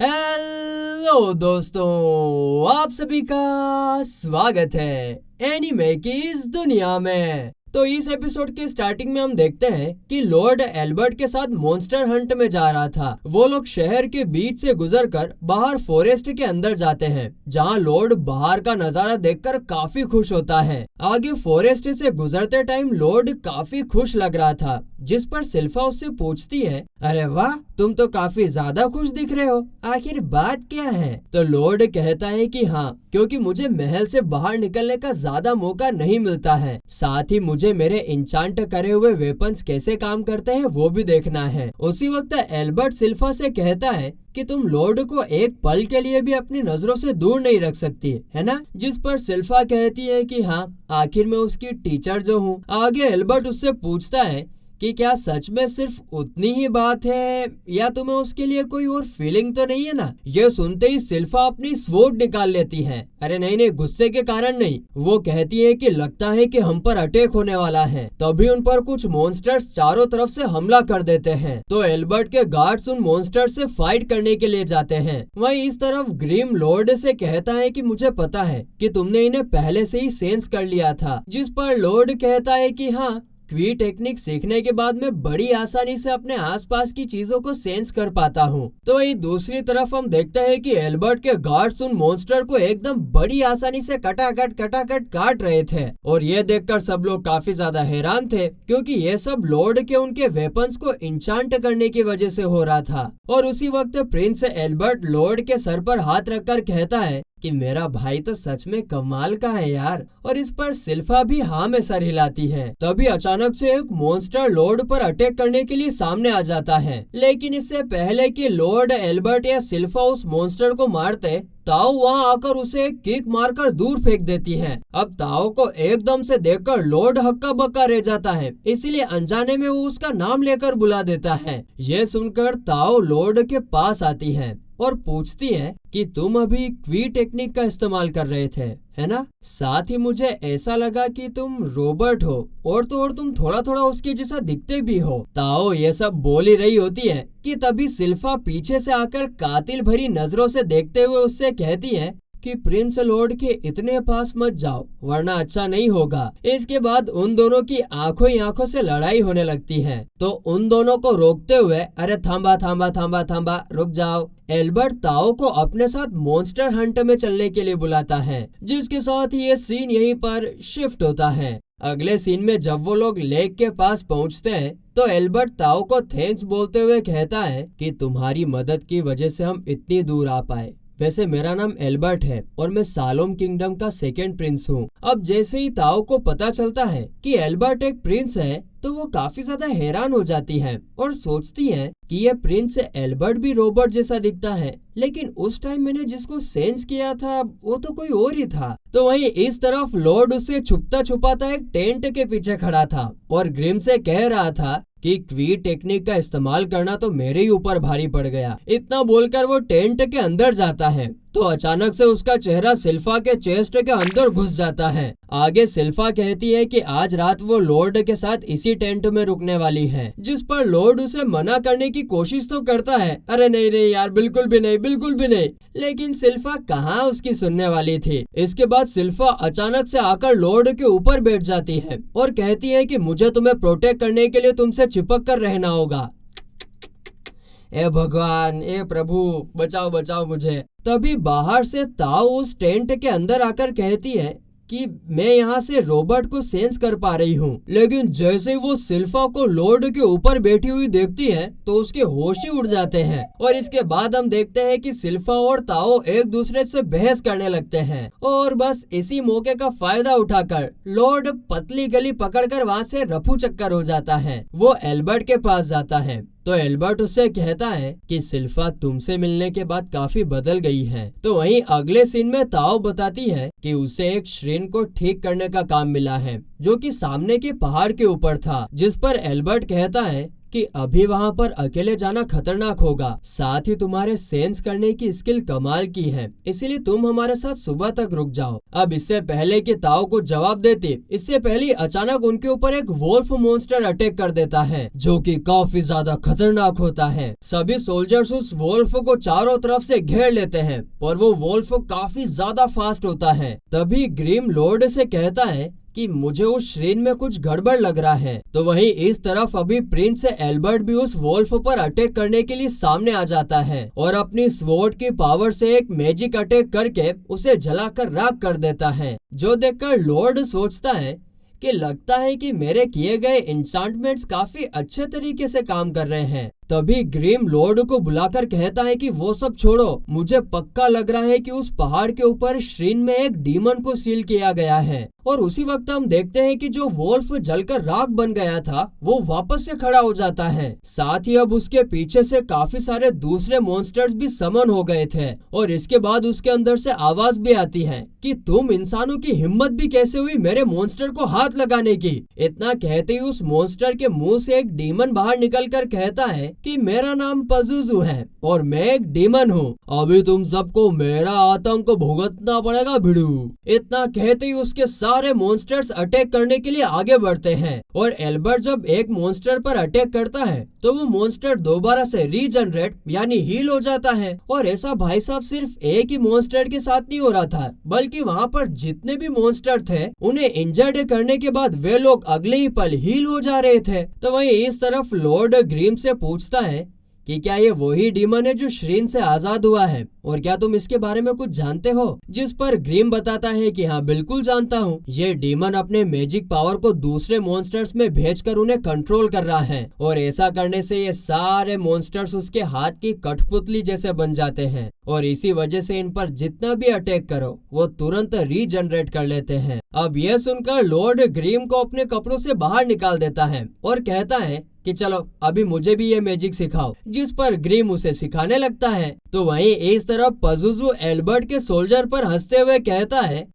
Hello दोस्तों, आप सभी का स्वागत है एनीमे की इस दुनिया में। तो इस एपिसोड के स्टार्टिंग में हम देखते हैं कि लॉर्ड एल्बर्ट के साथ मॉन्स्टर हंट में जा रहा था। वो लोग शहर के बीच से गुजरकर बाहर फॉरेस्ट के अंदर जाते हैं, जहाँ लॉर्ड बाहर का नजारा देखकर काफी खुश होता है। आगे फॉरेस्ट से गुजरते टाइम लॉर्ड काफी खुश लग रहा था, जिस पर सिल्फा उससे पूछती है, अरे वाह, तुम तो काफी ज्यादा खुश दिख रहे हो, आखिर बात क्या है? तो लॉर्ड कहता है कि हाँ, क्योंकि मुझे महल से बाहर निकलने का ज्यादा मौका नहीं मिलता है, साथ ही मुझे मेरे इंचांट करे हुए वेपन्स कैसे काम करते हैं वो भी देखना है। उसी वक्त एल्बर्ट सिल्फा से कहता है कि तुम लॉर्ड को एक पल के लिए भी अपनी नजरों से दूर नहीं रख सकती, है ना? जिस पर सिल्फा कहती है कि हाँ, आखिर मैं उसकी टीचर जो हूँ। आगे एल्बर्ट उससे पूछता है कि क्या सच में सिर्फ उतनी ही बात है या तुम्हें उसके लिए कोई और फीलिंग तो नहीं है ना? ये सुनते ही सिल्फा अपनी स्वॉर्ड निकाल लेती है। अरे नहीं, गुस्से के कारण नहीं। वो कहती है कि लगता है कि हम पर अटैक होने वाला है। तभी उन पर कुछ मॉन्स्टर्स चारों तरफ से हमला कर देते हैं। तो एल्बर्ट के गार्ड्स उन मॉन्स्टर्स से फाइट करने के लिए जाते हैं। वहीं इस तरफ ग्रीम लॉर्ड से कहता है कि मुझे पता है कि तुमने इन्हें पहले से ही सेंस कर लिया था। जिस पर लॉर्ड कहता है कि हाँ, क्वी टेक्निक सीखने के बाद मैं बड़ी आसानी से अपने आसपास की चीजों को सेंस कर पाता हूँ। तो वही दूसरी तरफ हम देखते हैं कि एल्बर्ट के गार्ड्स उन मॉन्स्टर को एकदम बड़ी आसानी से कटाकट काट रहे थे, और ये देखकर सब लोग काफी ज्यादा हैरान थे, क्योंकि ये सब लॉर्ड के उनके वेपन्स को इंचांट करने की वजह से हो रहा था। और उसी वक्त प्रिंस एल्बर्ट लॉर्ड के सर पर हाथ रखकर कहता है कि मेरा भाई तो सच में कमाल का है यार। और इस पर सिल्फा भी हाँ में सर हिलाती है। तभी अचानक से एक मॉन्स्टर लॉर्ड पर अटैक करने के लिए सामने आ जाता है, लेकिन इससे पहले कि लॉर्ड एल्बर्ट या सिल्फा उस मॉन्स्टर को मारते, ताओ वहां आकर उसे एक किक मारकर दूर फेंक देती है। अब ताओ को एकदम से देखकर लॉर्ड हक्का बक्का रह जाता है, इसलिए अनजाने में वो उसका नाम लेकर बुला देता है। ये सुनकर ताओ लॉर्ड के पास आती है और पूछती है कि तुम अभी क्वी टेक्निक का इस्तेमाल कर रहे थे, है ना? साथ ही मुझे ऐसा लगा कि तुम रॉबर्ट हो, और तो और तुम थोड़ा थोड़ा उसके जैसा दिखते भी हो। ताओ ये सब बोल ही रही होती है कि तभी सिल्फा पीछे से आकर कातिल भरी नजरों से देखते हुए उससे कहती है कि प्रिंस लॉर्ड के इतने पास मत जाओ, वरना अच्छा नहीं होगा। इसके बाद उन दोनों की आंखों ही आंखों से लड़ाई होने लगती है। तो उन दोनों को रोकते हुए, अरे थांबा, रुक जाओ। एल्बर्ट ताओ को अपने साथ मॉन्स्टर हंट में चलने के लिए बुलाता है, जिसके साथ ही ये सीन यहीं पर शिफ्ट होता है। अगले सीन में जब वो लोग लेक के पास पहुंचते हैं, तो एल्बर्ट ताओ को थैंक्स बोलते हुए कहता है कि तुम्हारी मदद की वजह से हम इतनी दूर आ पाए। वैसे मेरा नाम एल्बर्ट है और मैं सालोम किंगडम का सेकंड प्रिंस हूँ। अब जैसे ही ताओ को पता चलता है कि एल्बर्ट एक प्रिंस है, तो वो काफी ज्यादा हैरान हो जाती है और सोचती है कि ये प्रिंस एल्बर्ट भी रॉबर्ट जैसा दिखता है, लेकिन उस टाइम मैंने जिसको सेंस किया था वो तो कोई और ही था। तो वहीं इस तरफ लॉर्ड उससे छुपता छुपाता एक टेंट के पीछे खड़ा था और ग्रिम से कह रहा था कि क्वी टेक्निक का इस्तेमाल करना तो मेरे ही ऊपर भारी पड़ गया। इतना बोलकर वो टेंट के अंदर जाता है, तो अचानक से उसका चेहरा सिल्फा के चेस्ट के अंदर घुस जाता है। आगे सिल्फा कहती है कि आज रात वो लॉर्ड के साथ इसी टेंट में रुकने वाली है, जिस पर लॉर्ड उसे मना करने की कोशिश तो करता है, अरे नहीं यार, बिल्कुल भी नहीं। लेकिन सिल्फा कहाँ उसकी सुनने वाली थी। इसके बाद सिल्फा अचानक से आकर लॉर्ड के ऊपर बैठ जाती है और कहती है कि मुझे तुम्हें प्रोटेक्ट करने के लिए तुमसे चिपक कर रहना होगा। ए भगवान, ए प्रभु, बचाओ मुझे। तभी बाहर से ताओ उस टेंट के अंदर आकर कहती है कि मैं यहाँ से रॉबर्ट को सेंस कर पा रही हूँ, लेकिन जैसे ही वो सिल्फा को लॉर्ड के ऊपर बैठी हुई देखती है तो उसके होश ही उड़ जाते हैं। और इसके बाद हम देखते हैं कि सिल्फा और ताओ एक दूसरे से बहस करने लगते हैं, और बस इसी मौके का फायदा उठाकर लॉर्ड पतली गली पकड़कर वहाँ से रफू चक्कर हो जाता है। वो एल्बर्ट के पास जाता है, तो एल्बर्ट उससे कहता है कि सिल्फा तुमसे मिलने के बाद काफी बदल गई है। तो वहीं अगले सीन में ताओ बताती है कि उसे एक श्रिन को ठीक करने का काम मिला है, जो कि सामने के पहाड़ के ऊपर था। जिस पर एल्बर्ट कहता है कि अभी वहाँ पर अकेले जाना खतरनाक होगा, साथ ही तुम्हारे सेंस करने की स्किल कमाल की है, इसीलिए तुम हमारे साथ सुबह तक रुक जाओ। अब इससे पहले कि ताओ को जवाब देती, इससे पहले अचानक उनके ऊपर एक वोल्फ मॉन्स्टर अटैक कर देता है, जो कि काफी ज्यादा खतरनाक होता है। सभी सोल्जर्स उस वोल्फ को चारों तरफ से घेर लेते हैं, पर वो वोल्फ काफी ज्यादा फास्ट होता है। तभी ग्रीम लॉर्ड से कहता है कि मुझे उस श्रीन में कुछ गड़बड़ लग रहा है। तो वहीं इस तरफ अभी प्रिंस एल्बर्ट भी उस वोल्फ पर अटैक करने के लिए सामने आ जाता है और अपनी स्वॉर्ड की पावर से एक मैजिक अटैक करके उसे जलाकर राख कर देता है, जो देखकर लॉर्ड सोचता है कि लगता है कि मेरे किए गए इंचांटमेंट्स काफी अच्छे तरीके से काम कर रहे हैं। तभी ग्रीम लॉर्ड को बुलाकर कहता है कि वो सब छोड़ो, मुझे पक्का लग रहा है कि उस पहाड़ के ऊपर श्रीन में एक डीमन को सील किया गया है। और उसी वक्त हम देखते हैं कि जो वोल्फ जलकर राख बन गया था वो वापस से खड़ा हो जाता है। साथ ही अब उसके पीछे से काफी सारे दूसरे मॉन्स्टर्स भी समन हो गए थे और इसके बाद उसके अंदर से आवाज भी आती है कि तुम इंसानों की हिम्मत भी कैसे हुई मेरे मॉन्स्टर को हाथ लगाने की। इतना कहते ही उस मॉन्स्टर के मुंह से एक डीमन बाहर निकल कर कहता है कि मेरा नाम पजुजू है और मैं एक डीमन हूँ, अभी तुम सबको मेरा आतंक भुगतना पड़ेगा भिड़ू। इतना कहते ही उसके सारे मॉन्स्टर्स अटैक करने के लिए आगे बढ़ते हैं और एल्बर्ट जब एक मॉन्स्टर पर अटैक करता है तो वो मॉन्स्टर दोबारा से रीजनरेट यानी हील हो जाता है। और ऐसा भाई साहब सिर्फ एक ही मॉन्स्टर के साथ नहीं हो रहा था, बल्कि वहाँ पर जितने भी मॉन्स्टर थे उन्हें इंजर्ड करने के बाद वे लोग अगले ही पल हील हो जा रहे थे। तो वहीं इस तरफ लॉर्ड ग्रीम से पूछता है कि क्या ये वही डीमन है जो श्रीन से आजाद हुआ है और क्या तुम इसके बारे में कुछ जानते हो? जिस पर ग्रीम बताता है कि हाँ बिल्कुल जानता हूँ, ये डीमन अपने मैजिक पावर को दूसरे मॉन्स्टर्स में भेजकर उन्हें कंट्रोल कर रहा है और ऐसा करने से ये सारे मॉन्स्टर्स उसके हाथ की कठपुतली जैसे बन जाते हैं और इसी वजह से इन पर जितना भी अटैक करो वो तुरंत रीजनरेट कर लेते हैं। अब यह सुनकर लॉर्ड ग्रीम को अपने कपड़ों से बाहर निकाल देता है और कहता है कि चलो अभी मुझे भी ये मैजिक सिखाओ, जिस पर ग्रीम उसे सिखाने लगता है। तो वहीं इस तरफ पजुजू एल्बर्ट के सोल्जर पर हंसते हुए कहता है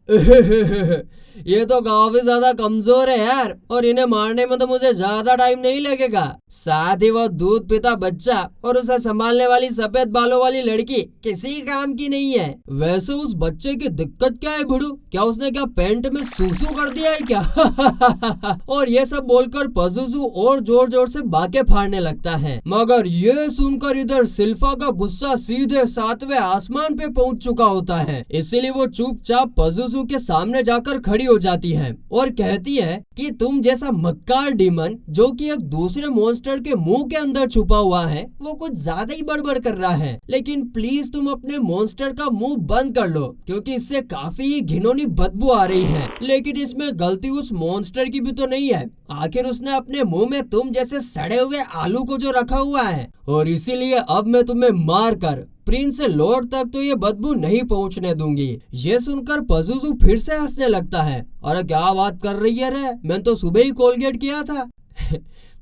ये तो काफी ज्यादा कमजोर है यार और इन्हें मारने में तो मुझे ज्यादा टाइम नहीं लगेगा। साथ ही वो दूध पीता बच्चा और उसे संभालने वाली सफेद बालों वाली लड़की किसी काम की नहीं है। वैसे उस बच्चे की दिक्कत क्या है भिड़ू, क्या उसने क्या पैंट में सूसू कर दिया है क्या? और ये सब बोलकर पजुजू और जोर जोर से बाके फाड़ने लगता है, मगर ये सुनकर इधर सिल्फा का गुस्सा सीधे 7वें आसमान पे पहुंच चुका होता है। इसीलिए वो चुपचाप पजुजू के सामने जाकर खड़ी हो जाती है और कहती है कि तुम जैसा मक्कार डीमन जो कि एक दूसरे मॉन्स्टर के मुंह के अंदर छुपा हुआ है वो कुछ ज्यादा ही बड़बड़ कर रहा है, लेकिन प्लीज तुम अपने मॉन्स्टर का मुंह बंद कर लो क्योंकि इससे काफी ही घिनौनी बदबू आ रही है। लेकिन इसमें गलती उस मॉन्स्टर की भी तो नहीं है, आखिर उसने अपने मुंह में तुम जैसे सड़े हुए आलू को जो रखा हुआ है और इसीलिए अब मैं तुम्हें मार कर प्रिंस लॉर्ड तक तो ये बदबू नहीं पहुंचने दूंगी। ये सुनकर पजुजू फिर से हंसने लगता है, अरे क्या बात कर रही है रे, मैंने तो सुबह ही कोलगेट किया था।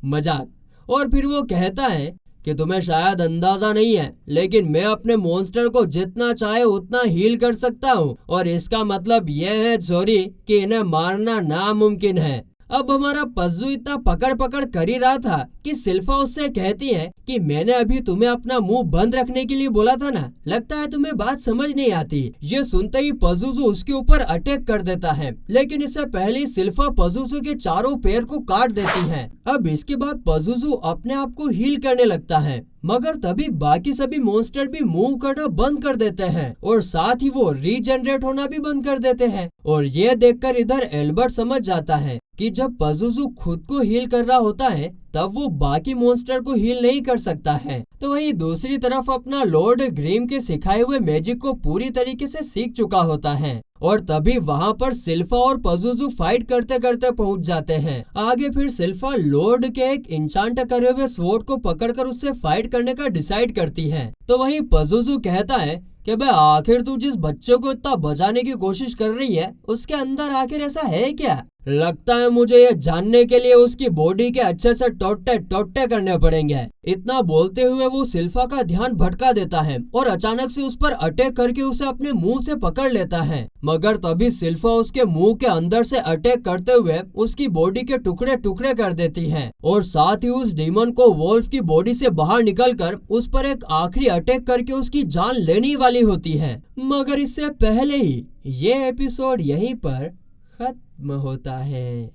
मजाक। और फिर वो कहता है कि तुम्हें शायद अंदाजा नहीं है, लेकिन मैं अपने मॉन्स्टर को जितना चाहे उतना हील कर सकता हूँ और इसका मतलब यह है सॉरी कि इन्हें मारना नामुमकिन है। अब हमारा पज्जू इतना पकड़ पकड़ कर ही रहा था कि सिल्फा उससे कहती है कि मैंने अभी तुम्हें अपना मुंह बंद रखने के लिए बोला था ना, लगता है तुम्हें बात समझ नहीं आती। ये सुनते ही पजुजू उसके ऊपर अटैक कर देता है, लेकिन इससे पहले सिल्फा पजुजू के चारों पैर को काट देती है। अब इसके बाद पजुजू अपने आप को हील करने लगता है, मगर तभी बाकी सभी मॉन्स्टर भी मूव करना बंद कर देते हैं और साथ ही वो रीजनरेट होना भी बंद कर देते हैं। और ये देखकर इधर एल्बर्ट समझ जाता है कि जब पजुजू खुद को हील कर रहा होता है तब वो बाकी मॉन्स्टर को हील नहीं कर सकता है। तो वहीं दूसरी तरफ अपना लॉर्ड ग्रीम के सिखाए हुए मैजिक को पूरी तरीके से सीख चुका होता है और तभी वहाँ पर सिल्फा और पजुजू फाइट करते करते पहुंच जाते हैं। आगे फिर सिल्फा लॉर्ड के एक इंचांट करे हुए स्वॉर्ड को पकड़कर उससे फाइट करने का डिसाइड करती है। तो वहीं पजुजू कहता है कि भाई आखिर तू जिस बच्चे को इतना बचाने की कोशिश कर रही है उसके अंदर आखिर ऐसा है क्या लगता है मुझे ये जानने के लिए उसकी बॉडी के अच्छे से टोटे टोटे करने पड़ेंगे। इतना बोलते हुए वो सिल्फा का ध्यान भटका देता है और अचानक से उस पर अटैक करके उसे अपने मुंह से पकड़ लेता है। मगर तभी सिल्फा उसके मुंह के अंदर से अटैक करते हुए उसकी बॉडी के टुकड़े टुकड़े कर देती है और साथ ही उस डीमन को वोल्फ की बॉडी से बाहर निकलकर उस पर एक आखिरी अटैक करके उसकी जान लेने वाली होती है। मगर इससे पहले ही ये एपिसोड यहीं पर खत्म होता है।